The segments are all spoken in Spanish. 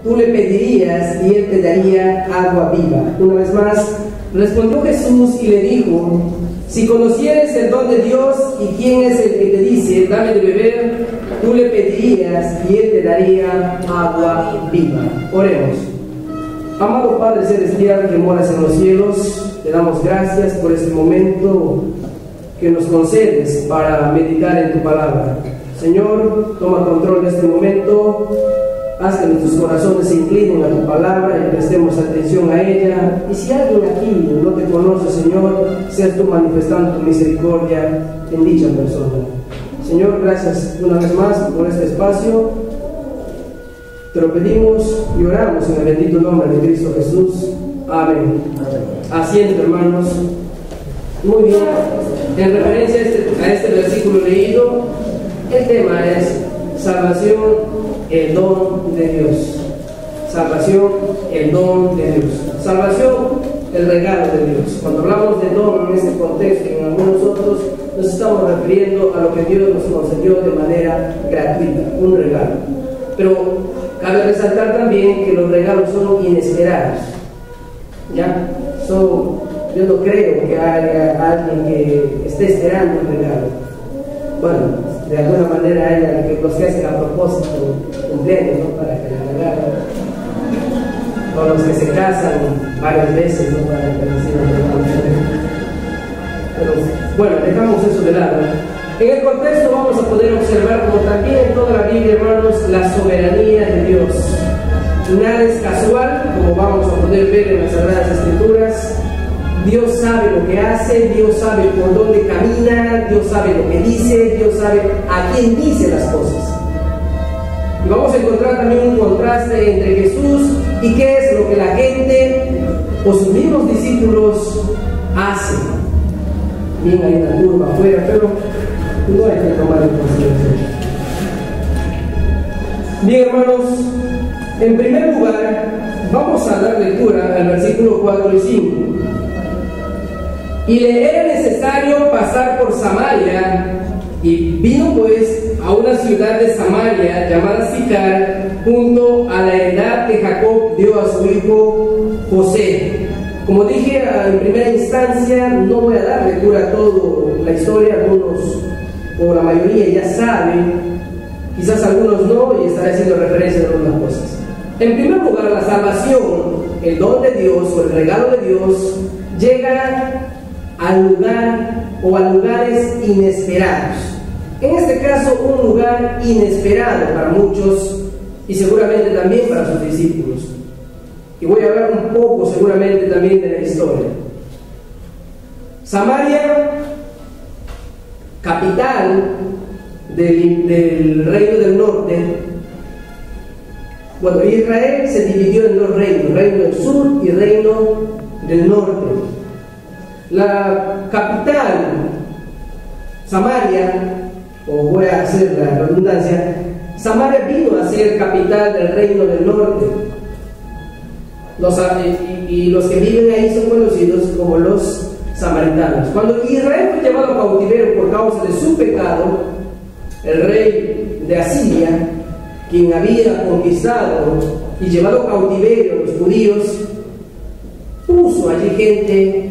Tú le pedirías y él te daría agua viva. Una vez más, respondió Jesús y le dijo: si conocieres el don de Dios y quién es el que te dice, dame de beber, tú le pedirías y él te daría agua viva. Oremos. Amado Padre Celestial que moras en los cielos, te damos gracias por este momento que nos concedes para meditar en tu palabra. Señor, toma control de este momento. Haz que nuestros corazones se inclinen a tu palabra y prestemos atención a ella. Y si alguien aquí no te conoce, Señor, seas tú manifestando tu misericordia en dicha persona. Señor, gracias una vez más por este espacio. Te lo pedimos y oramos en el bendito nombre de Cristo Jesús. Amén. Asiento, hermanos. Muy bien. En referencia a este versículo leído, el tema es salvación, el don de Dios. Salvación, el don de Dios. Salvación, el regalo de Dios. Cuando hablamos de don en este contexto y en algunos otros, nos estamos refiriendo a lo que Dios nos concedió de manera gratuita, un regalo. Pero cabe resaltar también que los regalos son inesperados. ¿Ya? Yo no creo que haya alguien que esté esperando un regalo. Bueno, de alguna manera hay los que hacen a propósito cumpleaños, ¿no? Para que le regalen. O los que se casan varias veces, ¿no? Para que reciban regalos. Pero bueno, dejamos eso de lado. En el contexto vamos a poder observar, como también en toda la Biblia, hermanos, la soberanía de Dios. Nada es casual, como vamos a poder ver en las Sagradas Escrituras. Dios sabe lo que hace, Dios sabe por dónde camina, Dios sabe lo que dice, Dios sabe a quién dice las cosas. Y vamos a encontrar también un contraste entre Jesús y qué es lo que la gente o sus mismos discípulos hacen. Bien, hay una turba afuera, pero no hay que tomar en consideración. Bien, hermanos, en primer lugar, vamos a dar lectura al versículo 4 y 5. Y le era necesario pasar por Samaria, y vino pues a una ciudad de Samaria llamada Sicar, junto a la heredad que Jacob dio a su hijo José. Como dije en primera instancia, no voy a dar lectura a toda la historia, algunos o la mayoría ya saben, quizás algunos no, y estaré haciendo referencia a algunas cosas. En primer lugar, la salvación, el don de Dios o el regalo de Dios, llega al lugar o a lugares inesperados. En este caso, un lugar inesperado para muchos y seguramente también para sus discípulos. Y voy a hablar un poco seguramente también de la historia. Samaria, capital del reino del norte. Bueno, Israel se dividió en dos reinos, reino del sur y reino del norte. La capital, Samaria, o voy a hacer la redundancia, Samaria vino a ser capital del reino del norte. Y los que viven ahí son conocidos como los samaritanos. Cuando Israel fue llevado a cautiverio por causa de su pecado, el rey de Asiria, quien había conquistado y llevado a cautiverio a los judíos, puso allí gente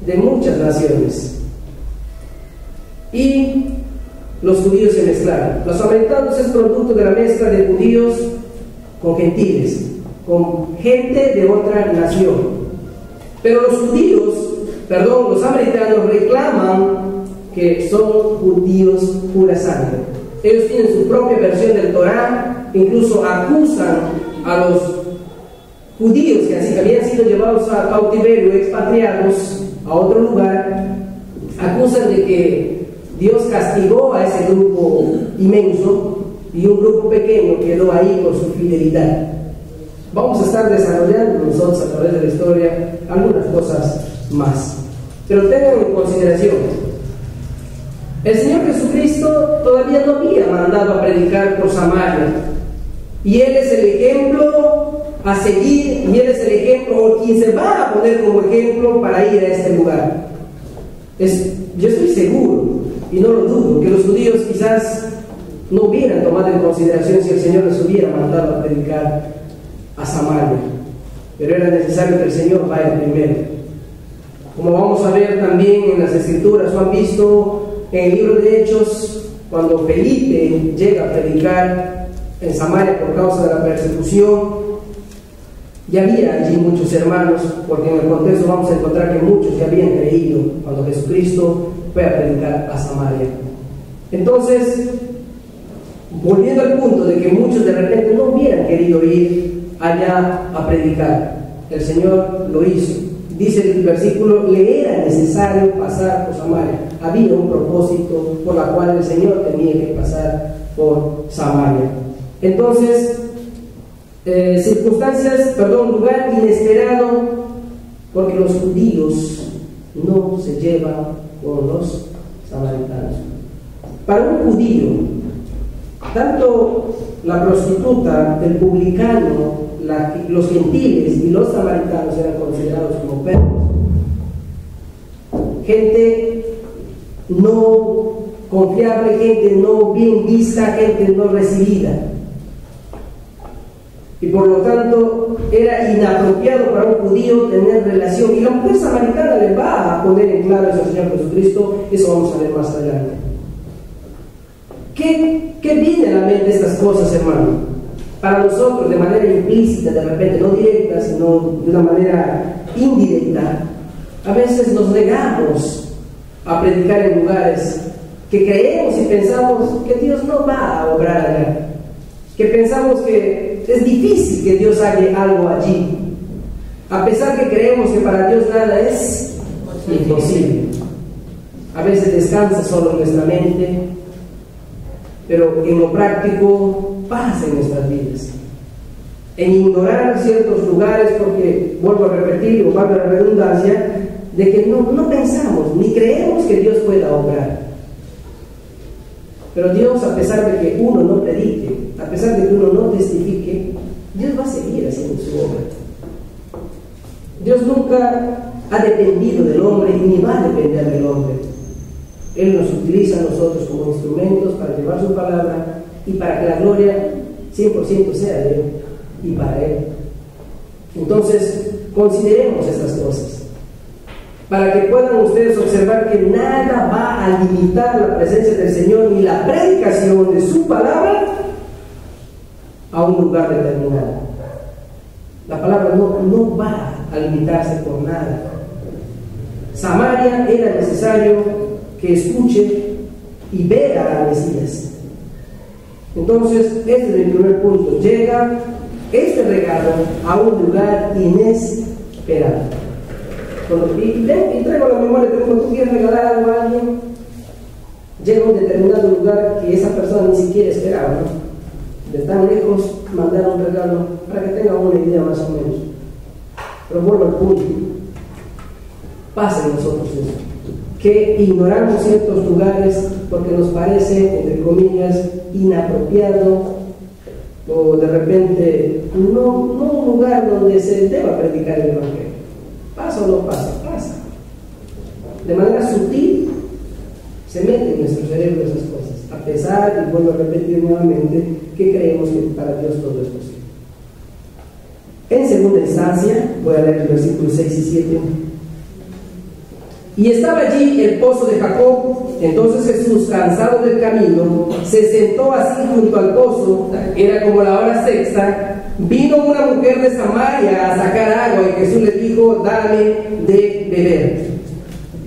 de muchas naciones y los judíos se mezclaron. Los samaritanos es producto de la mezcla de judíos con gentiles, con gente de otra nación. Pero los samaritanos reclaman que son judíos pura sangre. Ellos tienen su propia versión del Torá, incluso acusan a los judíos que así habían sido llevados a cautiverio, expatriados a otro lugar, acusan de que Dios castigó a ese grupo inmenso y un grupo pequeño quedó ahí por su fidelidad. Vamos a estar desarrollando nosotros a través de la historia algunas cosas más, pero tengan en consideración, el Señor Jesucristo todavía no había mandado a predicar por Samaria, y Él es el ejemplo a seguir, y Él es el ejemplo, o quien se va a poner como ejemplo para ir a este lugar. Yo estoy seguro, y no lo dudo, que los judíos quizás no hubieran tomado en consideración si el Señor les hubiera mandado a predicar a Samaria, pero era necesario que el Señor vaya primero. Como vamos a ver también en las Escrituras, o han visto en el libro de Hechos, cuando Felipe llega a predicar en Samaria por causa de la persecución, ya había allí muchos hermanos, porque en el contexto vamos a encontrar que muchos ya habían creído cuando Jesucristo fue a predicar a Samaria. Entonces, volviendo al punto de que muchos de repente no hubieran querido ir allá a predicar, el Señor lo hizo. Dice el versículo, le era necesario pasar por Samaria. Había un propósito por la cual el Señor tenía que pasar por Samaria. Entonces, lugar inesperado, porque los judíos no se llevan con los samaritanos. Para un judío, tanto la prostituta, el publicano, los gentiles y los samaritanos eran considerados como perros. Gente no confiable, gente no bien vista, gente no recibida. Y por lo tanto era inapropiado para un judío tener relación. Y la mujer samaritana le va a poner en claro eso al Señor Jesucristo. Eso vamos a ver más adelante. ¿Qué viene a la mente de estas cosas, hermano? Para nosotros, de manera implícita, de repente, no directa, sino de una manera indirecta, a veces nos negamos a predicar en lugares que creemos y pensamos que Dios no va a obrar allá, que pensamos que es difícil que Dios haga algo allí, a pesar que creemos que para Dios nada es imposible. A veces descansa solo en nuestra mente, pero en lo práctico pasa en nuestras vidas. En ignorar ciertos lugares, porque vuelvo a repetir, o valga la redundancia, de que no pensamos ni creemos que Dios pueda obrar. Pero Dios, a pesar de que uno no predique, a pesar de que uno no testifique, Dios va a seguir haciendo su obra. Dios nunca ha dependido del hombre y ni va a depender del hombre. Él nos utiliza a nosotros como instrumentos para llevar su palabra y para que la gloria 100% sea de Él y para Él. Entonces, consideremos estas cosas para que puedan ustedes observar que nada va a limitar la presencia del Señor ni la predicación de su palabra a un lugar determinado. La palabra no va a limitarse por nada. Samaria era necesario que escuche y vea al Mesías. Entonces, este es el primer punto. Llega este regalo a un lugar inesperado. Y traigo la memoria de cuando tú quieres regalar algo a alguien, llega a un determinado lugar que esa persona ni siquiera esperaba, ¿no? De tan lejos mandar un regalo para que tenga una idea más o menos. Pero vuelvo al punto. Pasa en nosotros eso, que ignoramos ciertos lugares porque nos parece, entre comillas, inapropiado, o de repente no un lugar donde se deba predicar el Evangelio. ¿Pasa o no pasa? Pasa. De manera sutil se meten en nuestro cerebro esas cosas, a pesar, y vuelvo a repetir nuevamente, que creemos que para Dios todo es posible. En segunda instancia, voy a leer el versículo 6 y 7. Y estaba allí el pozo de Jacob. Entonces Jesús, cansado del camino, se sentó así junto al pozo. Era como la hora sexta. Vino una mujer de Samaria a sacar agua y Jesús le dijo: dame de beber.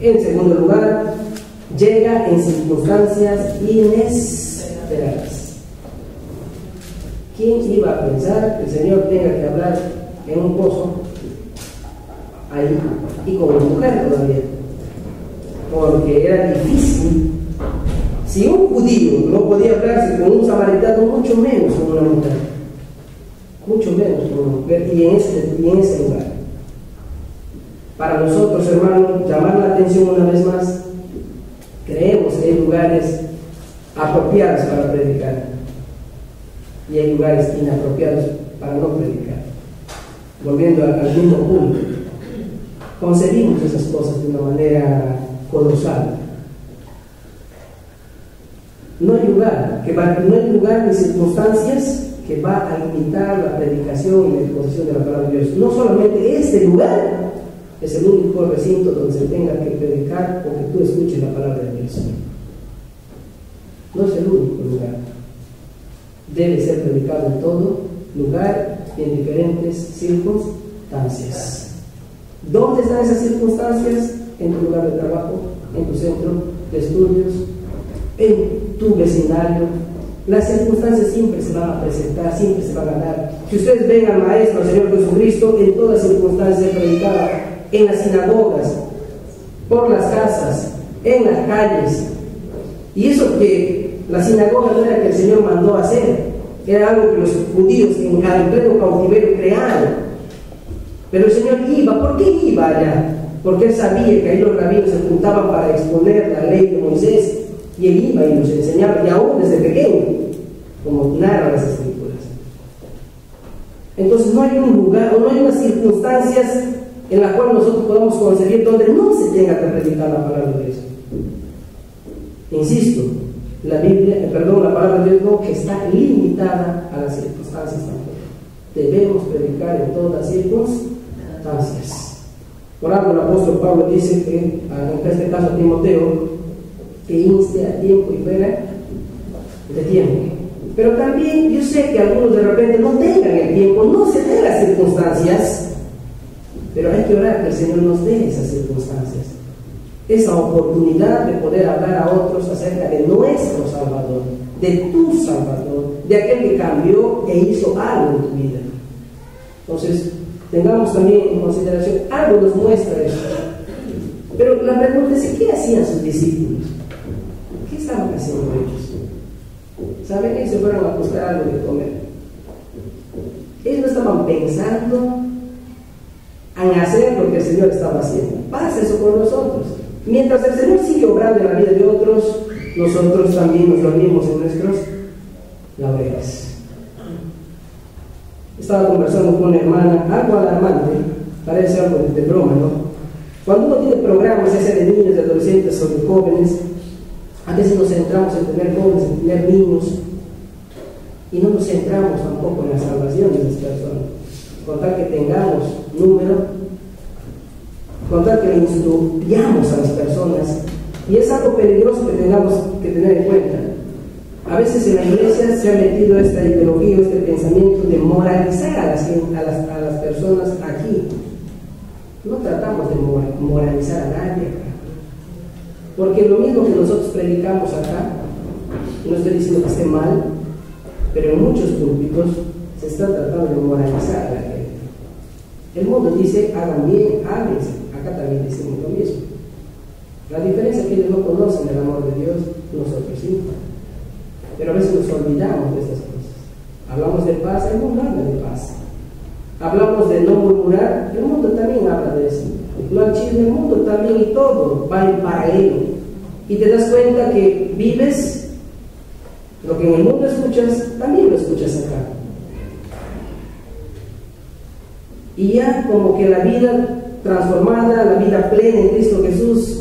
En segundo lugar, llega en circunstancias inesperadas. ¿Quién iba a pensar que el Señor tenga que hablar en un pozo ahí y con una mujer todavía? Porque era difícil. Si un judío no podía hablarse con un samaritano, mucho menos con una mujer, mucho menos con una mujer, y en ese lugar. Para nosotros, hermanos, llamar la atención una vez más, creemos que hay lugares apropiados para predicar y hay lugares inapropiados para no predicar. Volviendo al mismo punto, concebimos esas cosas de una manera colosal. no hay lugar ni circunstancias que va a limitar la predicación y la exposición de la palabra de Dios. No solamente este lugar es el único recinto donde se tenga que predicar o que tú escuches la palabra de Dios. No es el único lugar. Debe ser predicado en todo lugar y en diferentes circunstancias. ¿Dónde están esas circunstancias? En tu lugar de trabajo, en tu centro de estudios, en tu vecindario. Las circunstancias siempre se van a presentar, siempre se van a dar. Si ustedes ven al Maestro, al Señor Jesucristo, en todas circunstancias se predicaba, en las sinagogas, por las casas, en las calles. Y eso que la sinagoga no era que el Señor mandó a hacer, era algo que los judíos en pleno cautiverio crearon. Pero el Señor iba. ¿Por qué iba allá? Porque Él sabía que ahí los rabinos se juntaban para exponer la ley de Moisés, y Él iba y los enseñaba, y aún desde pequeño, como narran las Escrituras. Entonces no hay un lugar, o no hay unas circunstancias en las cuales nosotros podamos conseguir donde no se tenga que predicar la palabra de Dios. Insisto, la palabra de Dios no está limitada a las circunstancias tampoco. Debemos predicar en todas circunstancias. Por algo el apóstol Pablo dice que, en este caso a Timoteo, que inste a tiempo y fuera de tiempo. Pero también yo sé que algunos de repente no tengan el tiempo, no se den las circunstancias, pero hay que orar que el Señor nos dé esas circunstancias, esa oportunidad de poder hablar a otros acerca de nuestro Salvador, de tu Salvador, de aquel que cambió e hizo algo en tu vida. Entonces, tengamos también en consideración, algo nos muestra eso. Pero la pregunta es, ¿qué hacían sus discípulos? ¿Qué estaban haciendo ellos? ¿Saben? Ellos se fueron a buscar algo de comer. Ellos no estaban pensando en hacer lo que el Señor estaba haciendo. Pasa eso con nosotros. Mientras el Señor sigue obrando en la vida de otros, nosotros también nos dormimos en nuestros laureles. Estaba conversando con una hermana, algo alarmante, parece algo de broma, ¿no? Cuando uno tiene programas, ya sea de niños, de adolescentes o de jóvenes, a veces nos centramos en tener jóvenes, en tener niños, y no nos centramos tampoco en la salvación de las personas. Con tal que tengamos número, con tal que instruyamos a las personas, y es algo peligroso que tengamos que tener en cuenta. A veces en la iglesia se ha metido esta ideología, este pensamiento de moralizar a las personas aquí. No tratamos de moralizar a nadie acá, porque lo mismo que nosotros predicamos acá, no estoy diciendo que esté mal, pero en muchos púlpitos se está tratando de moralizar a la gente. El mundo dice, hagan bien, háblense. Acá también decimos lo mismo. La diferencia es que ellos no conocen el amor de Dios, nosotros sí. Pero a veces nos olvidamos de esas cosas. Hablamos de paz, el mundo habla de paz. Hablamos de no murmurar, el mundo también habla de eso. No al chisme, el mundo también, y todo va en paralelo. Y te das cuenta que vives lo que en el mundo escuchas, también lo escuchas acá. Y ya como que la vida transformada, la vida plena en Cristo Jesús,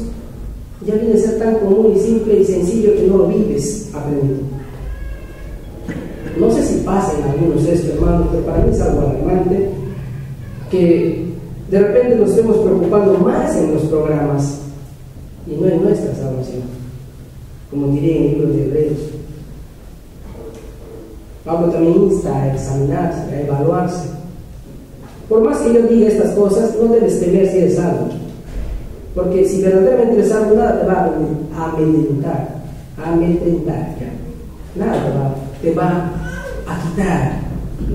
ya viene a ser tan común y simple y sencillo que no lo vives aprendido. No sé si pasa en algunos de estos hermanos, pero para mí es algo alarmante que de repente nos estemos preocupando más en los programas y no en nuestra salvación, como diría en el libro de Hebreos. Pablo también insta a examinarse, a evaluarse. Por más que yo diga estas cosas, no debes temer si eres salvo, porque si verdaderamente eres salvo, nada te va a amedrentar, nada te va a quitar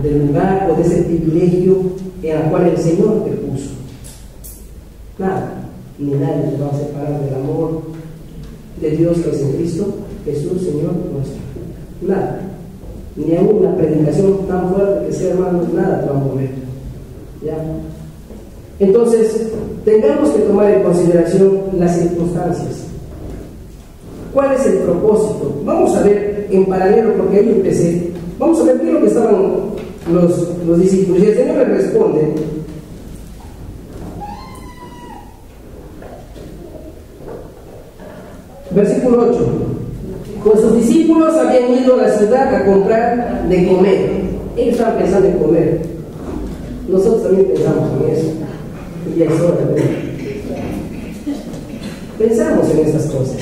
del lugar o de ese privilegio en el cual el Señor te puso. Nada, ni nadie te va a separar del amor de Dios que es en Cristo Jesús, Señor nuestro. Nada, ni aún una predicación tan fuerte que sea, hermanos, nada te va a mover. ¿Ya? Entonces, tengamos que tomar en consideración las circunstancias. ¿Cuál es el propósito? Vamos a ver en paralelo, porque ahí empecé. Vamos a ver qué es lo que estaban los discípulos. Y el Señor les responde. Versículo 8. Pues sus discípulos habían ido a la ciudad a comprar de comer. Ellos estaban pensando en comer. Nosotros también pensamos en eso. Y ya es hora, ¿no? Pensamos en estas cosas.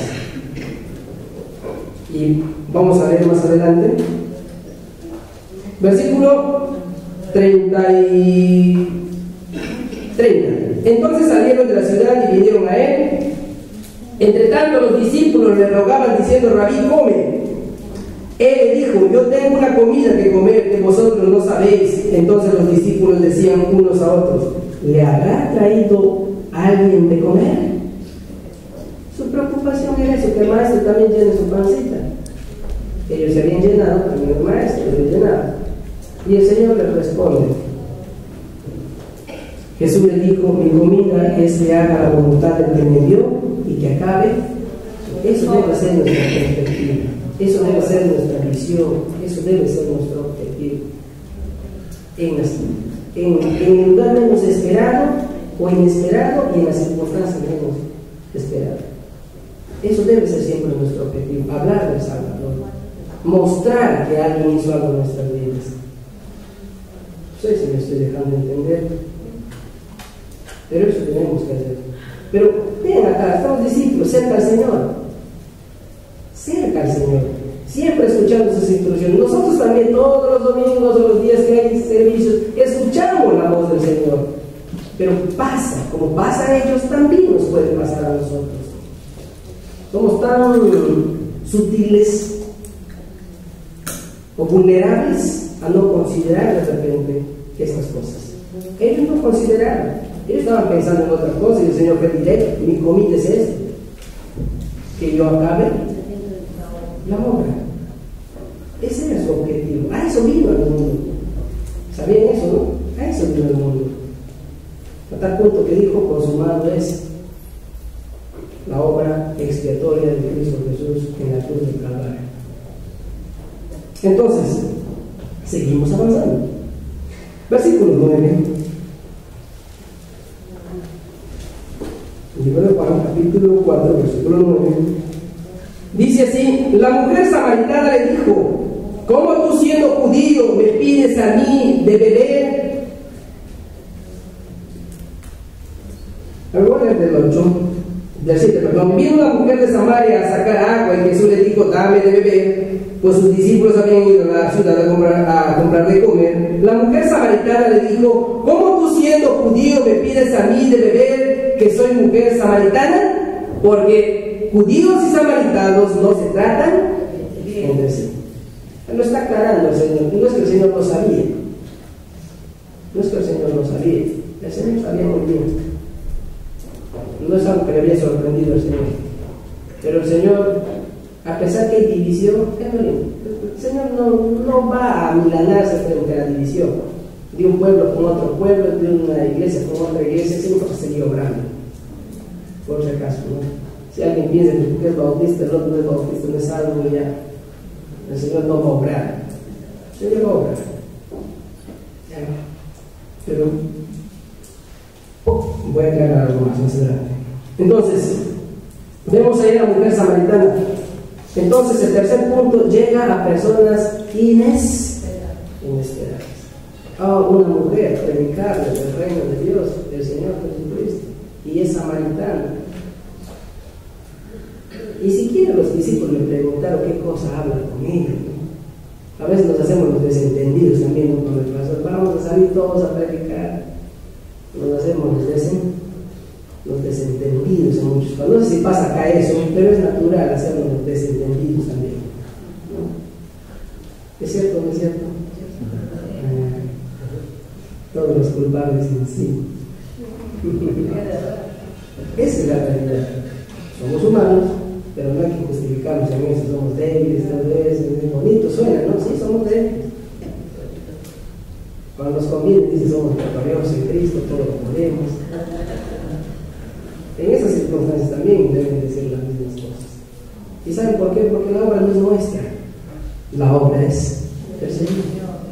Y vamos a ver más adelante. Versículo 30. Entonces salieron de la ciudad y vinieron a él. Entre tanto los discípulos le rogaban diciendo: Rabí, come. Él le dijo: yo tengo una comida que comer que vosotros no sabéis. Entonces los discípulos decían unos a otros: ¿le habrá traído alguien de comer? Su preocupación era eso, que el maestro también llene su pancita. Ellos se habían llenado, también el maestro se había llenado. Y el Señor les responde. Jesús le dijo: mi comida es que haga la voluntad del que me dio y que acabe. Eso debe ser nuestra perspectiva, eso debe ser nuestra visión, eso debe ser nuestro objetivo. En el lugar menos esperado o inesperado y en las circunstancias menos esperadas. Eso debe ser siempre nuestro objetivo: hablar del Salvador, mostrar que alguien hizo algo en nuestras vidas. No sé si me estoy dejando entender, pero eso tenemos que hacer. Pero ven acá, estamos discípulos, cerca al Señor, siempre escuchando sus instrucciones. Nosotros también todos los domingos o los días que hay servicios escuchamos la voz del Señor, pero pasa, como pasa a ellos, también nos puede pasar a nosotros. Somos tan sutiles o vulnerables a no considerar de repente estas cosas. Ellos no consideraron, ellos estaban pensando en otra cosa y el Señor fue directo: mi comida es esto, que yo acabe la obra. Ese era su objetivo. A eso vino al mundo. ¿Sabían eso, no? A eso vino al mundo. A tal punto que dijo: consumado es la obra expiatoria de Cristo Jesús en la cruz del Calvario. Entonces, seguimos avanzando. Versículo 9. Libro de Juan, capítulo 4, versículo 9. Dice así: la mujer samaritana le dijo: ¿cómo tú, siendo judío, me pides a mí de beber? Ahora del 8, del 7, perdón. Vino una mujer de Samaria a sacar agua y Jesús le dijo: dame de beber, pues sus discípulos habían ido a la ciudad a comprar de comer. La mujer samaritana le dijo: ¿cómo tú, siendo judío, me pides a mí de beber, que soy mujer samaritana? Porque judíos y samaritanos no se tratan entre sí. Lo está aclarando el Señor. No es que el Señor lo sabía, no es que el Señor lo sabía, el Señor sabía muy bien. No es algo que le había sorprendido al Señor, pero el Señor, a pesar que hay división, el Señor no va a milanarse frente a la división de un pueblo con otro pueblo, de una iglesia con otra iglesia. Siempre seguía obrando, por si acaso, ¿no? Si alguien piensa que es bautista, el otro no es bautista, no es algo, ya el Señor no va a obrar. El Señor va a obrar, pero voy a aclarar algo más adelante. Entonces, vemos ahí a la mujer samaritana. Entonces, el tercer punto: llega a personas inesperadas. Una mujer predicarle del reino de Dios, del Señor Jesucristo, y es samaritana. Y siquiera los discípulos le preguntaron qué cosa habla con ella, ¿no? A veces nos hacemos los desentendidos también, ¿no? Con el pastor. Vamos a salir todos a predicar, nos hacemos los desentendidos en muchos casos. No sé si pasa acá eso, pero es natural hacernos los desentendidos también, ¿no? ¿Es cierto o no es cierto? Todos los culpables en sí. Esa es la realidad. Somos humanos, pero no hay que justificarnos en eso. Somos débiles, tal vez. Bonito suena, ¿no? Sí, somos débiles. Cuando nos conviene, dice: somos victoriosos en Cristo, todo lo podemos. En esas circunstancias también deben de ser las mismas cosas. ¿Y saben por qué? Porque la obra no es nuestra, la obra es del Señor.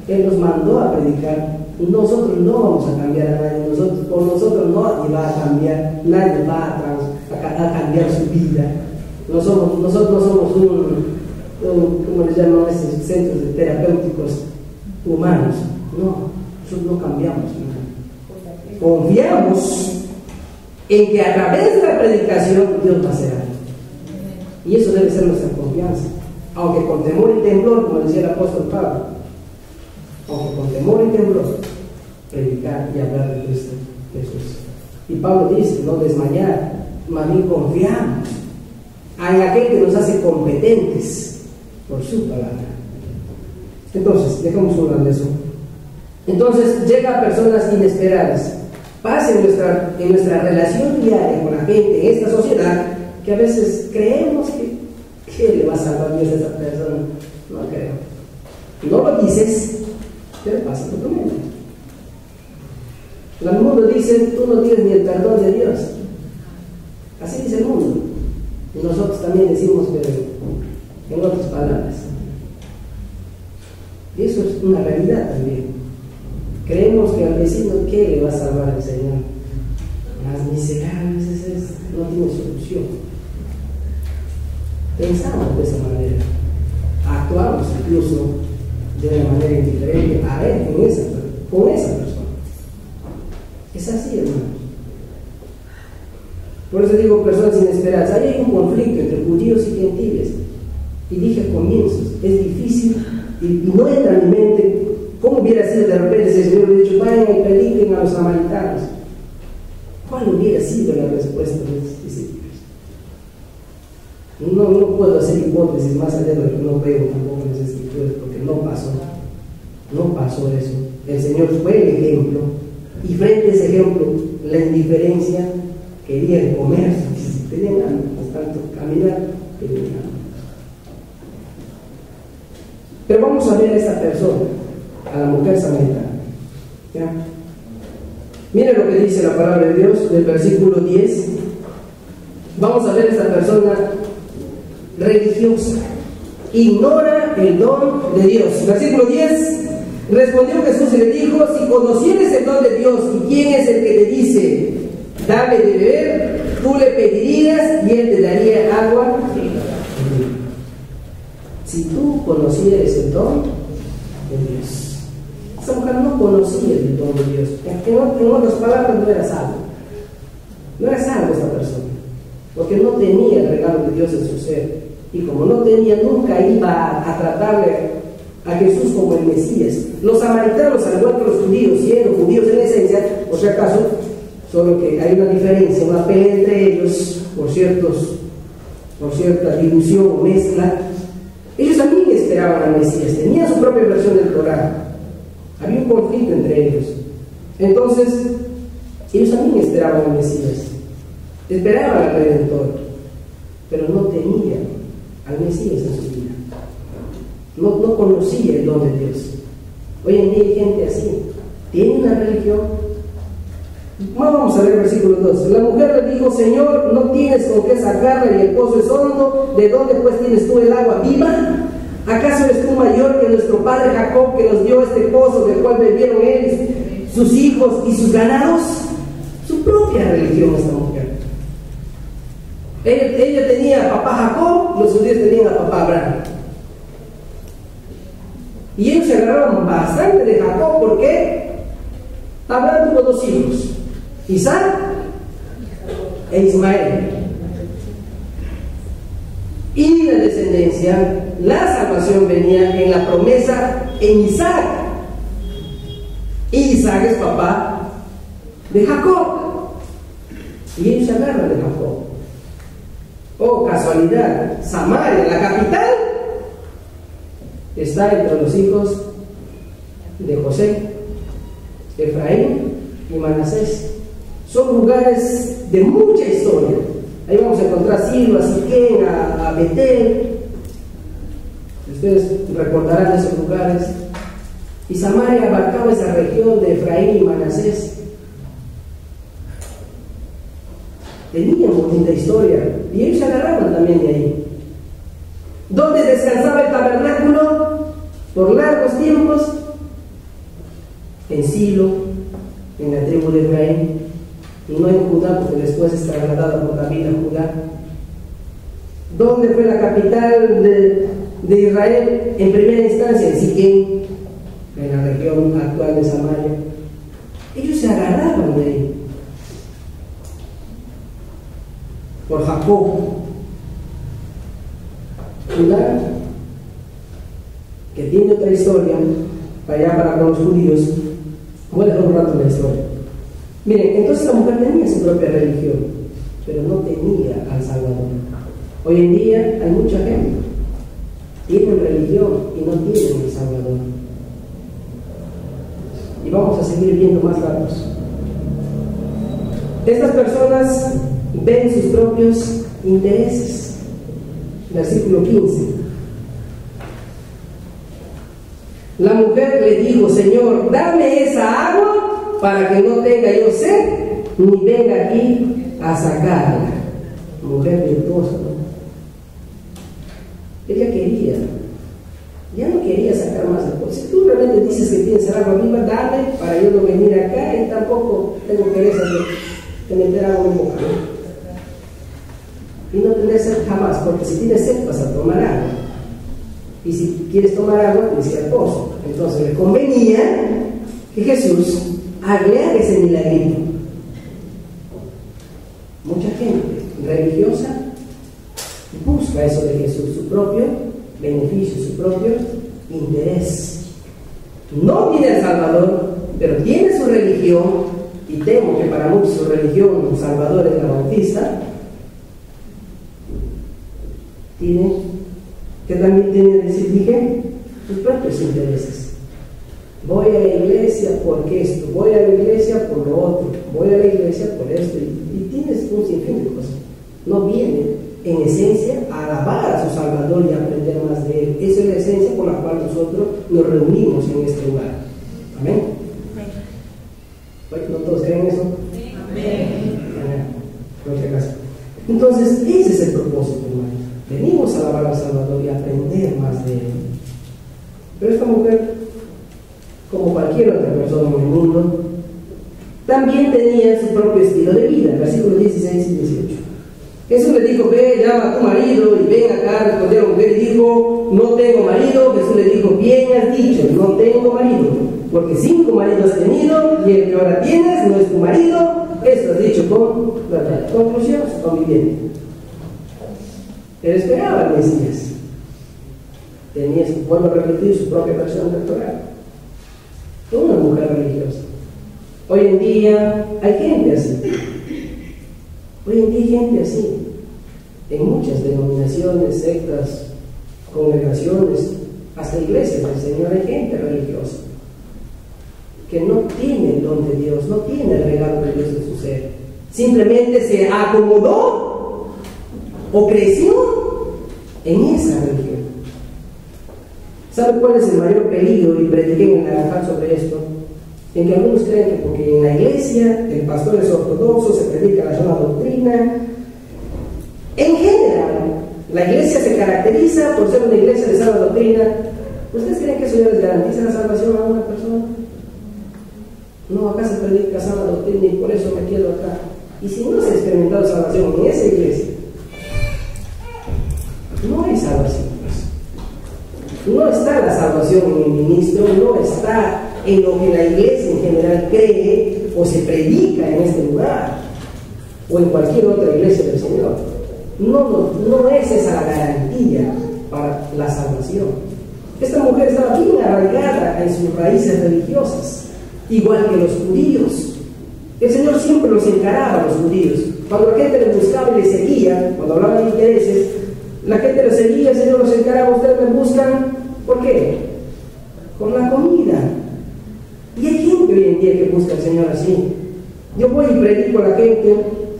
Él nos mandó a predicar. Nosotros no vamos a cambiar a nadie, por nosotros no va a cambiar, nadie va a cambiar su vida. Nosotros no somos ¿cómo les llaman esos centros de terapéuticos humanos? No, nosotros no cambiamos, ¿no? Confiamos en que a través de la predicación Dios va a hacer algo. Y eso debe ser nuestra confianza. Aunque con temor y temblor, como decía el apóstol Pablo, aunque con temor y temblor, predicar y hablar de Cristo Jesús. Y Pablo dice, no desmayar, más bien confiamos en aquel que nos hace competentes por su palabra. Entonces, dejamos un de eso. Entonces, llega a personas inesperadas. Pasa en nuestra relación diaria con la gente, en esta sociedad, que a veces creemos que le va a salvar Dios a esa persona. No creo. No lo dices, pero pasa por tu mente. El mundo dice, tú no tienes ni el perdón de Dios. Así dice el mundo. Y nosotros también decimos, pero en otras palabras. Y eso es una realidad también. Creemos que al vecino, ¿qué le va a salvar el Señor? Las miserables, no tiene solución. Pensamos de esa manera. Actuamos incluso de una manera indiferente a él, con esa persona. Es así, hermanos. Por eso digo personas inesperadas. Ahí hay un conflicto entre judíos y gentiles. Y dije a comienzos, es difícil y no entra en mi mente cómo hubiera sido de repente si el Señor hubiera dicho, vayan y prediquen a los samaritanos. ¿Cuál hubiera sido la respuesta de los discípulos? No puedo hacer hipótesis más allá de lo que no veo tampoco en las escrituras, porque no pasó eso. El Señor fue el ejemplo, y frente a ese ejemplo, la indiferencia, querían comer, tenían hambre, tanto caminar, tenían hambre. Pero vamos a ver a esta persona, a la mujer samaritana. ¿Ya? Miren lo que dice la palabra de Dios del versículo 10. Vamos a ver a esta persona religiosa, ignora el don de Dios. Versículo 10. Respondió Jesús y le dijo, si conocieres el don de Dios y quién es el que te dice, dame de beber, tú le pedirías y él te daría agua. Si tú conocieres el don de Dios. Esa mujer no conocía el don de Dios. En otras palabras, no era salvo. No era salvo esta persona, porque no tenía el regalo de Dios en su ser. Y como no tenía, nunca iba a tratarle a Jesús como el Mesías. Los samaritanos, al igual que los judíos, siendo judíos en esencia, por si acaso, solo que hay una diferencia, una pelea entre ellos, por cierta dilución o mezcla. Ellos también esperaban al Mesías, tenían su propia versión del Corán. Había un conflicto entre ellos. Entonces, ellos también esperaban al Mesías, esperaban al Redentor, pero no tenían al Mesías en su vida. No conocía el don de Dios. Hoy en día hay gente así, tiene una religión. Vamos a ver el versículo 2. La mujer le dijo, Señor, no tienes con qué sacarla y el pozo es hondo, ¿de dónde pues tienes tú el agua viva? ¿Acaso eres tú mayor que nuestro padre Jacob, que nos dio este pozo del cual bebieron él, sus hijos y sus ganados? Su propia religión esta mujer. Ella tenía a papá Jacob, los judíos tenían a papá Abraham. Y ellos se agarraron bastante de Jacob porque Abraham tuvo dos hijos, Isaac e Ismael. Y la descendencia, la salvación venía en la promesa en Isaac. Y Isaac es papá de Jacob. Y ellos se agarran de Jacob. Oh, casualidad, Samaria, la capital, está entre los hijos de José, Efraín y Manasés. Son lugares de mucha historia. Ahí vamos a encontrar Silo, a Siquén, a Betel. Ustedes recordarán esos lugares. Y Samaria abarcaba esa región de Efraín y Manasés. Tenían bonita historia y ellos se agarraban también de ahí. ¿Dónde descansaba el tabernáculo por largos tiempos? En Silo, en la tribu de Efraín, y no en Judá, porque después es trasladada por David a Judá. ¿Dónde fue la capital de Israel en primera instancia en Siquem, en la región actual de Samaria. Ellos se agarraban de él por Jacob, Judá, que tiene otra historia para con los judíos. Voy a dejar un rato la historia. Miren, entonces la mujer tenía su propia religión, pero no tenía al Salvador. Hoy en día hay mucha gente que tienen religión y no tienen el Salvador. Y vamos a seguir viendo más datos. Estas personas ven sus propios intereses. Versículo 15. La mujer le dijo: Señor, dame esa agua para que no tenga yo sed, ni venga aquí a sacarla. Mujer virtuosa, ¿no? Ella quería, ya no quería sacar más de cosas. Si tú realmente dices que tienes agua viva, dame para yo no venir acá y tampoco tengo pereza de meter agua en mi boca, ¿no? Y no tener sed jamás, porque si tienes sed vas a tomar agua. Y si quieres tomar agua, tienes que ir al pozo. Entonces le convenía que Jesús haga ese milagrito. Mucha gente religiosa busca eso de Jesús, su propio beneficio, su propio interés. No tiene el Salvador, pero tiene su religión, y temo que para muchos su religión, el Salvador es la Bautista. Tiene que también tiene, dije, sus propios intereses. Voy a la iglesia porque esto, voy a la iglesia por lo otro, voy a la iglesia por esto, y tienes un sinfín de cosas. No viene en esencia a alabar a su Salvador y a aprender más de él. Esa es la esencia con la cual nosotros nos reunimos en este lugar. Amén. ¿No todos creen eso? Amén. Por si acaso. Entonces, ese es el propósito, hermanos. Venimos a alabar al Salvador y a aprender más de él. Pero esta mujer, como cualquier otra persona en el mundo, también tenía su propio estilo de vida. Versículos 16 y 18. Jesús le dijo: ve, llama a tu marido y ven acá. Respondió la mujer y dijo: no tengo marido. Jesús le dijo: bien has dicho, no tengo marido, porque 5 maridos has tenido y el que ahora tienes no es tu marido. Esto has dicho con verdad. Conclusión, conviviente. Él esperaba al Mesías. Tenía, vuelvo a repetir, su propia versión del Torah. Una mujer religiosa. Hoy en día hay gente así. Hoy en día hay gente así. En muchas denominaciones, sectas, congregaciones, hasta iglesias del Señor, hay gente religiosa que no tiene el don de Dios, no tiene el regalo de Dios en su ser. Simplemente se acomodó o creció en esa religión. ¿Sabe cuál es el mayor peligro? Y prediqué en el Naranjal sobre esto. En que algunos creen que porque en la iglesia el pastor es ortodoxo, se predica la sana doctrina. En general, la iglesia se caracteriza por ser una iglesia de sana doctrina. ¿Ustedes creen que eso ya les garantiza la salvación a una persona? No, acá se predica sana doctrina y por eso me quedo acá. Y si no se ha experimentado salvación en esa iglesia, no hay salvación. No está la salvación en el ministro, no está en lo que la iglesia en general cree o se predica en este lugar o en cualquier otra iglesia del Señor. No es esa la garantía para la salvación. Esta mujer estaba bien arraigada en sus raíces religiosas, igual que los judíos. El Señor siempre los encaraba a los judíos. Cuando la gente le buscaba y le seguía, cuando hablaba de intereses, la gente los seguía, el Señor los encaraba. Ustedes me buscan, ¿por qué? Por la comida. Y hay gente hoy en día que busca al Señor así. Yo voy y predico a la gente,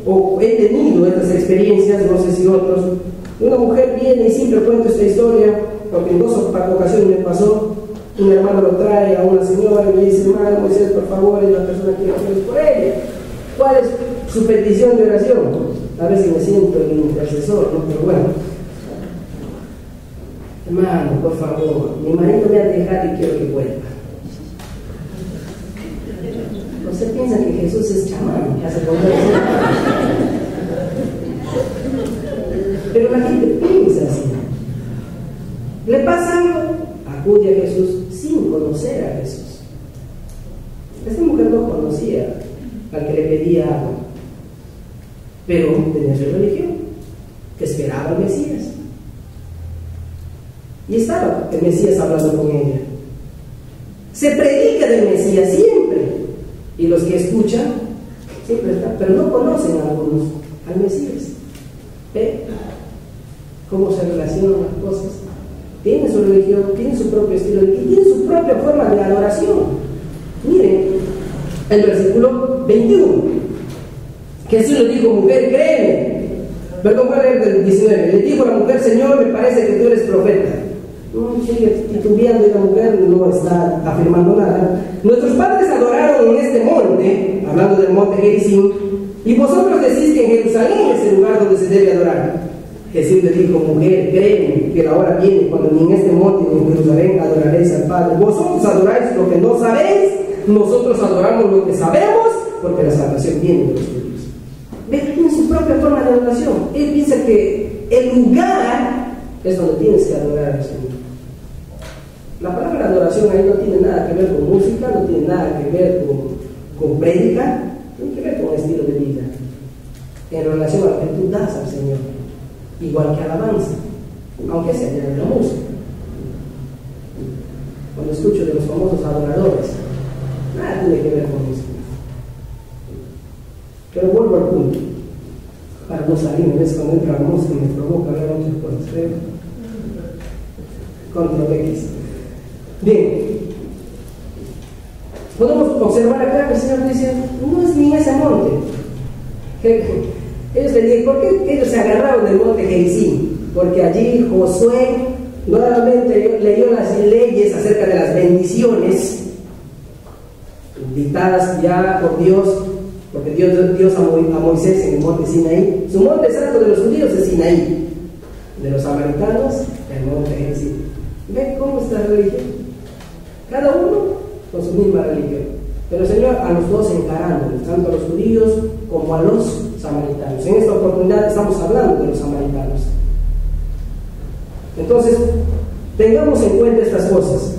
o he tenido estas experiencias, no sé si otros. Una mujer viene y siempre cuento esta historia, porque en 2 ocasiones me pasó. Un hermano lo trae a una señora y le dice: hermano Moisés, por favor, y la persona quiere hacer por ella. ¿Cuál es su petición de oración? A veces me siento el intercesor, ¿no? Pero bueno. Hermano, por favor, mi marido me ha dejado y quiero que vuelva. ¿Usted piensa que Jesús es chamán, que hace conversación? Pero la gente piensa así. Le conocía al que le pedía agua, pero tenía su religión, que esperaba al Mesías. Y estaba el Mesías hablando con ella. Se predica del Mesías siempre, y los que escuchan siempre están, pero no conocen a algunos al Mesías. ¿Ve cómo se relacionan las cosas? Tiene su religión, tiene su propio estilo y tiene su propia forma de adoración. Miren el versículo 21. Jesús le dijo: mujer, créeme. Perdón, voy a leer del 19. Le dijo la mujer: Señor, me parece que tú eres profeta. Sigue titubeando y la mujer no está afirmando nada. Nuestros padres adoraron en este monte, hablando del monte Gerizim, y vosotros decís que en Jerusalén es el lugar donde se debe adorar. Jesús le dijo: mujer, créeme que la hora viene cuando ni en este monte ni en Jerusalén adoraréis al Padre. Vosotros adoráis lo que no sabéis, nosotros adoramos lo que sabemos, porque la salvación viene de los judíos. Ve, tiene su propia forma de adoración. Él piensa que el lugar es donde tienes que adorar al Señor. La palabra adoración ahí no tiene nada que ver con música, no tiene nada que ver con prédica, tiene que ver con estilo de vida, en relación a lo que tú das al Señor, igual que alabanza, aunque sea de la música. Cuando escucho de los famosos adoradores, nada tiene que ver con música. Pero vuelvo al punto, para no salirme, es cuando entra la música me provoca ver muchas cosas, ¿eh? Contra X. Bien, podemos observar acá que el Señor dice: no es ni ese monte. Ellos le dicen: ¿por qué ellos se agarraron del monte Gerizim? Porque allí Josué nuevamente leyó las leyes acerca de las bendiciones dictadas ya por Dios, porque Dios a Moisés en el monte Sinaí. Su monte santo de los judíos es Sinaí, de los samaritanos el monte Gerizim. ¿Ven cómo está la religión? Cada uno con su misma religión, pero el Señor a los dos encarándolos, tanto a los judíos como a los samaritanos. En esta oportunidad estamos hablando de los samaritanos. Entonces, tengamos en cuenta estas cosas.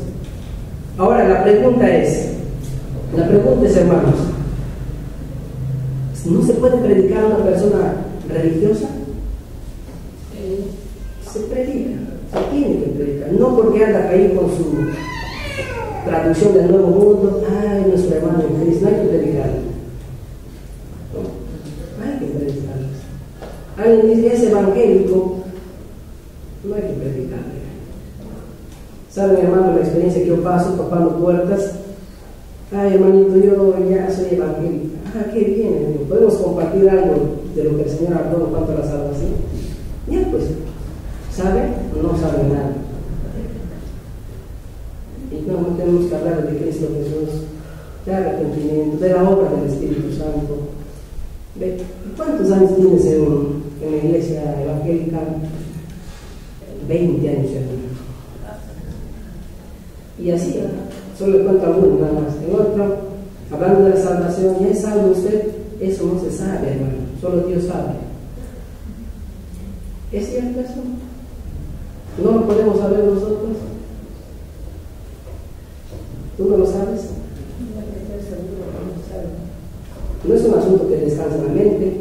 Ahora la pregunta es, hermanos, ¿no se puede predicar a una persona religiosa? Se predica, se tiene que predicar, no porque anda ahí con su traducción del Nuevo Mundo. Ay, nuestro hermano en Cristo, no hay que predicarlo. No hay que predicarlo. Alguien dice: es evangélico, no hay que predicarle. ¿Saben, hermano, la experiencia que yo paso tocando puertas? Ay, hermanito, yo ya soy evangélico. Ah, qué bien, hermano. ¿Podemos compartir algo de lo que el Señor habló en cuanto a la salvación? Ya, pues, ¿sabe o no sabe nada? Y no tenemos que hablar de Cristo Jesús, de arrepentimiento, de la obra del Espíritu Santo. ¿Cuántos años tienes en la iglesia evangélica? 20 años, hermano. Y así, solo le cuento algunos nada más. En otro, hablando de la salvación, ¿ya es salvo usted? Eso no se sabe, hermano, solo Dios sabe. ¿Es cierto eso? ¿No lo podemos saber nosotros? ¿Tú no lo sabes? No es un asunto que descansa en la mente,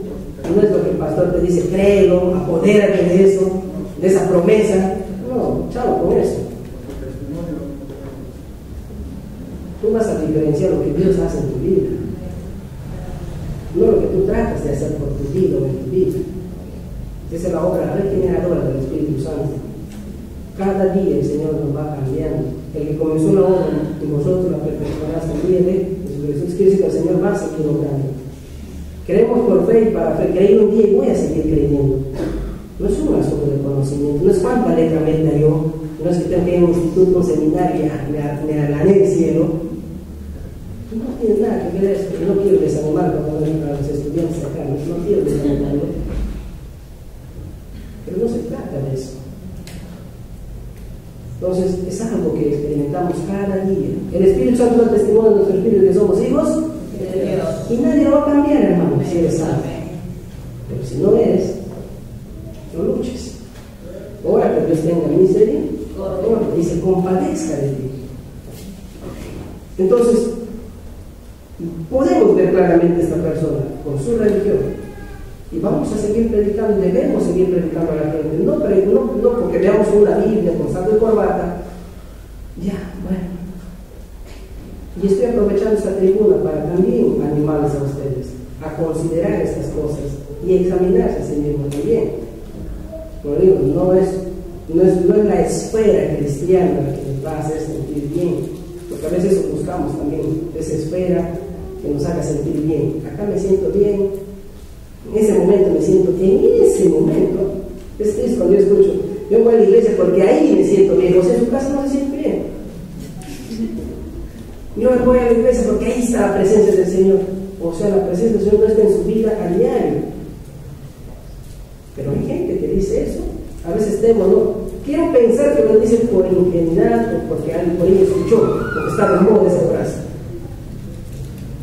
no es lo que el pastor te dice: créelo, apodérate de eso, de esa promesa. No, chao con eso. Tú vas a diferenciar lo que Dios hace en tu vida, no lo que tú tratas de hacer por tu vida o en tu vida. Esa es la obra regeneradora del Espíritu Santo. Cada día el Señor nos va cambiando. El que comenzó la obra y vosotros la perfeccionará hasta el día de Jesús. Quiere decir que el Señor va a seguir obrando. Creemos por fe y para fe. Creí un día y voy a seguir creyendo. No es un asunto de conocimiento, no es cuánta letra me yo, no es que tenga que ir a un instituto, un seminario, me alané el cielo. No tiene nada que ver eso. Yo no quiero desanimar cuando vengan a los estudiantes acá, no quiero desanimarlo. Pero no se trata de eso. Entonces, es algo que experimentamos cada día. El Espíritu Santo da testimonio de nuestro espíritu que somos hijos de Dios. Y nadie lo va a cambiar, hermano, si eres salvo. Pero si no eres, no luches. Ora que Dios tenga misericordia y se compadezca de ti. Entonces, podemos queremos ver claramente a esta persona con su religión. Y vamos a seguir predicando, debemos seguir predicando a la gente. No porque veamos una Biblia con saco y corbata. Ya, bueno. Y estoy aprovechando esta tribuna para también animarles a ustedes a considerar estas cosas y examinarse a sí mismos también. Como digo, no es la esfera cristiana la que nos va a hacer sentir bien, porque a veces eso buscamos también, esa esfera que nos haga sentir bien. Acá me siento bien, en ese momento me siento bien, en ese momento, es cuando yo escucho, yo voy a la iglesia porque ahí me siento bien, o sea, en su casa no se siente bien. Yo voy a la iglesia porque ahí está la presencia del Señor, o sea, la presencia del Señor no está en su vida a diario. Pero hay gente que dice eso, a veces temo, ¿no? Quiero pensar que lo dicen por ingenuidad o porque alguien por ahí escuchó, porque está de moda esa frase.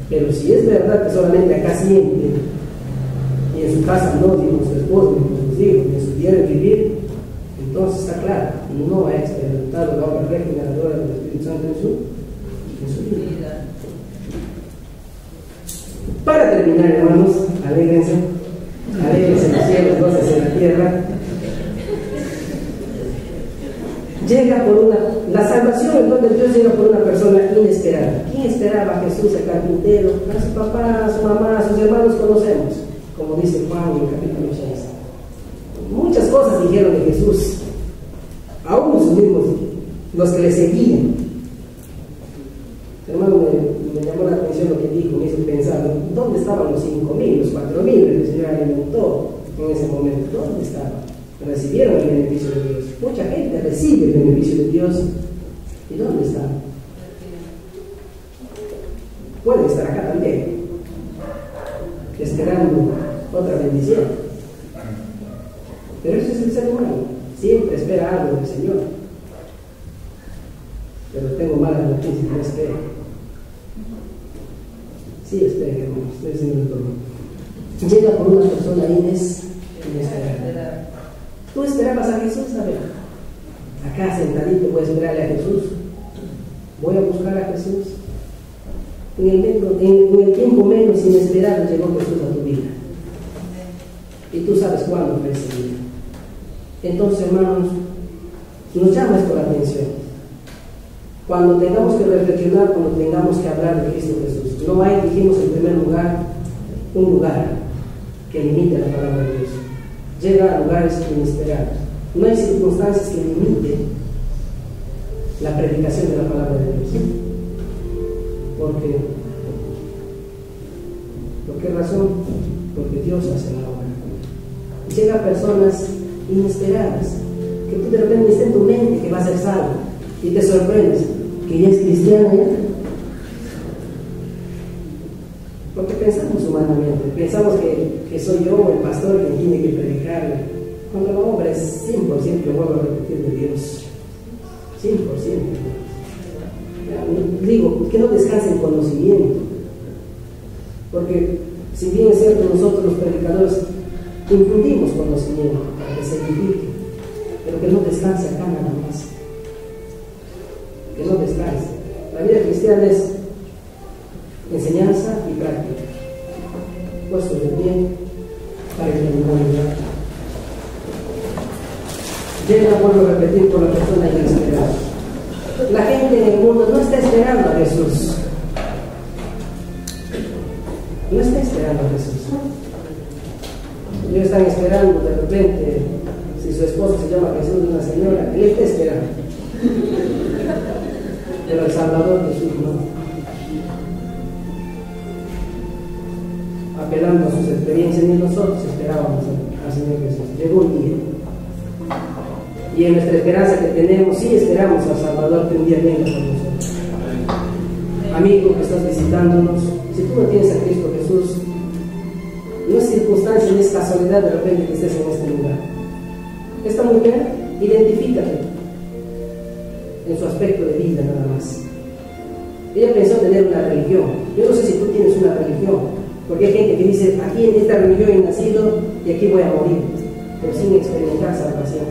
Pero si es verdad que solamente acá siente, y en su casa no, ni con su esposo, ni con sus hijos, ni en su diario vivir, entonces está claro, no ha experimentado la obra regeneradora del Espíritu Santo en su vida. Para terminar, hermanos, alégrense en los cielos, goces en la tierra. La salvación en donde Dios llega por una persona inesperada. ¿Quién esperaba a Jesús, el carpintero? A su papá, a su mamá, a sus hermanos conocemos, como dice Juan en el capítulo 6. Muchas cosas dijeron de Jesús, aún sus mismos, los que le seguían. Hermano, me llamó la atención lo que dijo, me hizo pensar, ¿dónde estaban los 5.000, los 4.000 que el Señor alimentó en ese momento? ¿Dónde estaban? Recibieron el beneficio de Dios. Mucha gente recibe el beneficio de Dios. ¿Y dónde están? Pueden estar acá también, esperando otra bendición. Pero ese es el ser humano, siempre espera algo del Señor. Pero tengo malas noticias, no espero. Sí, espera, hermanos, estoy diciendo todo. Llega por una persona inesperada. ¿Tú esperabas a Jesús? A ver, acá sentadito voy a esperarle a Jesús. Voy a buscar a Jesús. En el tiempo menos inesperado llegó Jesús a tu vida. Y tú sabes cuándo fue ese día. Entonces, hermanos, nos llama esto la atención. Cuando tengamos que reflexionar, cuando tengamos que hablar de Cristo Jesús, no hay, dijimos en primer lugar, un lugar que limite la palabra de Dios. Llega a lugares inesperados. No hay circunstancias que limiten la predicación de la palabra de Dios. Porque, ¿por qué razón? Porque Dios hace la obra. Llega a personas inesperadas, que tú de repente está en tu mente que va a ser salvo, y te sorprendes que ya es cristiana ya. Porque pensamos humanamente, pensamos que soy yo el pastor que tiene que predicar, cuando la obra es 100%, que vuelvo a repetir, de Dios. 100%. Digo, que no descanse en conocimiento, porque si bien es cierto, nosotros los predicadores infundimos conocimiento para que se edifique, pero que no descanse acá nada más, que no descanse. La vida cristiana es enseñanza y práctica, puesto de pie para que la humanidad llega, vuelvo a repetir, por la persona inesperada. La gente en el mundo no está esperando a Jesús, no está esperando a Jesús. Ellos están esperando de repente, si su esposo se llama Jesús, una señora, él está esperando, pero el Salvador Jesús no. Apelando a sus experiencias, ni nosotros esperábamos al Señor Jesús. Llegó un día, y en nuestra esperanza que tenemos, sí esperamos al Salvador que un día venga con nosotros. Amigo que estás visitándonos, si tú no tienes a Cristo Jesús, no es circunstancia ni es casualidad de repente que estés en este lugar. Esta mujer, identifícate en su aspecto de vida nada más. Ella pensó tener una religión. Yo no sé si tú tienes una religión, porque hay gente que dice, aquí en esta religión he nacido y aquí voy a morir, pero sin experimentar salvación.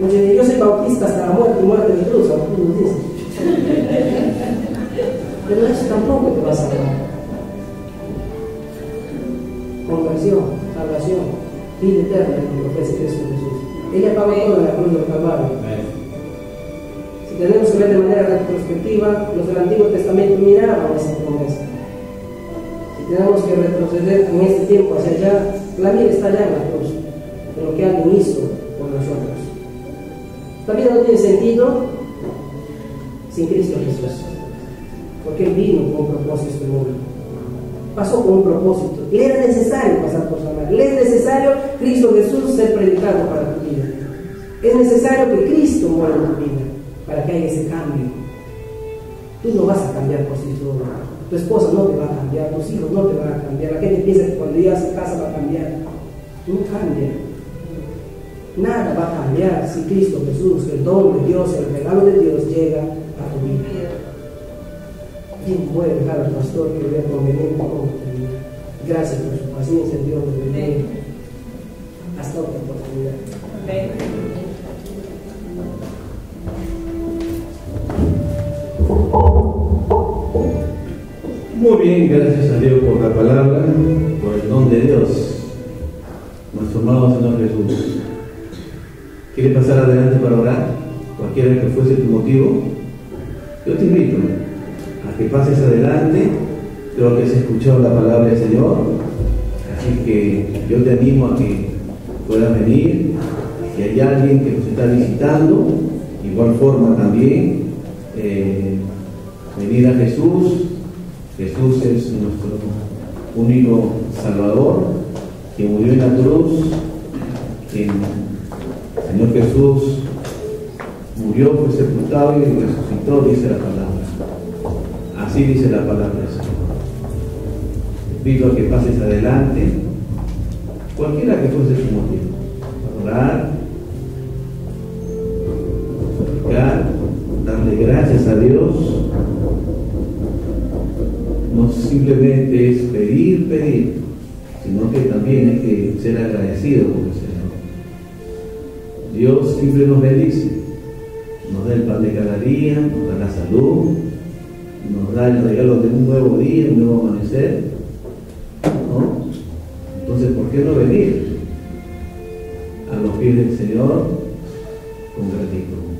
Yo soy bautista hasta la muerte y muerte de cruz, algunos dicen. Pero eso tampoco te va a salvar. conversión, salvación, vida eterna que ofrece Cristo Jesús. Ella pagó todo en la cruz del Calvario. Si tenemos que ver de manera retrospectiva, los del Antiguo Testamento miraban esa promesa. Si tenemos que retroceder en este tiempo hacia allá, la vida está allá en la cruz, en lo que alguien hizo por nosotros. La vida no tiene sentido sin Cristo Jesús, porque Él vino con un propósito este mundo. Pasó con un propósito. Le era necesario pasar por Samaria. Le es necesario Cristo Jesús ser predicado para tu vida. Es necesario que Cristo muera en tu vida para que haya ese cambio. Tú no vas a cambiar por sí solo. Tu esposa no te va a cambiar, tus hijos no te van a cambiar. La gente piensa que cuando ya se casa va a cambiar. No cambia. Nada va a cambiar si Cristo Jesús, el don de Dios, el regalo de Dios llega a tu vida. ¿Quién puede dejar al pastor que vea conveniente cómo terminar? Gracias por su paciencia, Dios les bendiga. Hasta otra oportunidad. Muy bien, gracias a Dios por la palabra, por el don de Dios, nuestro amado Señor Jesús. ¿Quieres pasar adelante para orar? Cualquiera que fuese tu motivo, yo te invito a que pases adelante. Creo que has escuchado la palabra del Señor, así que yo te animo a que puedas venir. Si hay alguien que nos está visitando, de igual forma también venir a Jesús. Jesús es nuestro único Salvador, que murió en la cruz, que el Señor Jesús murió, fue sepultado y resucitó, dice la palabra. Así dice la palabra del Señor. Te pido a que pases adelante, cualquiera que fuese tu motivo, para orar, suplicar, darle gracias a Dios. No simplemente es pedir, sino que también hay que ser agradecido con el Señor. Dios siempre nos bendice, nos da el pan de cada día, nos da la salud, nos da el regalo de un nuevo día, un nuevo amanecer, ¿no? Entonces, ¿por qué no venir a los pies del Señor con gratitud?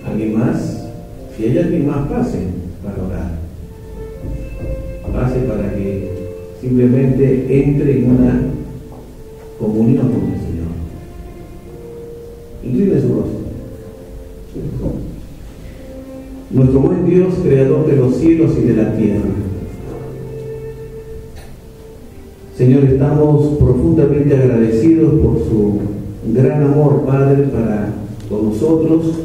¿Alguien más? Si hay alguien más, pase para orar. Pase para que simplemente entre en una comunión con el Señor. Incline su rostro. Nuestro buen Dios, creador de los cielos y de la tierra. Señor, estamos profundamente agradecidos por su gran amor, Padre, para con nosotros,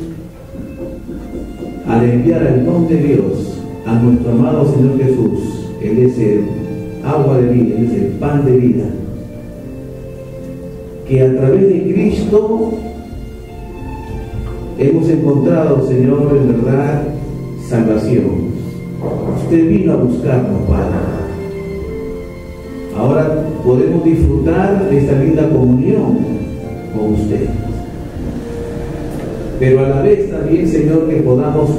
al enviar al don de Dios a nuestro amado Señor Jesús. Él es el agua de vida, Él es el pan de vida, que a través de Cristo hemos encontrado, Señor, en verdad, salvación. Usted vino a buscarnos, Padre. Ahora podemos disfrutar de esta linda comunión con usted, pero a la vez también, Señor, que podamos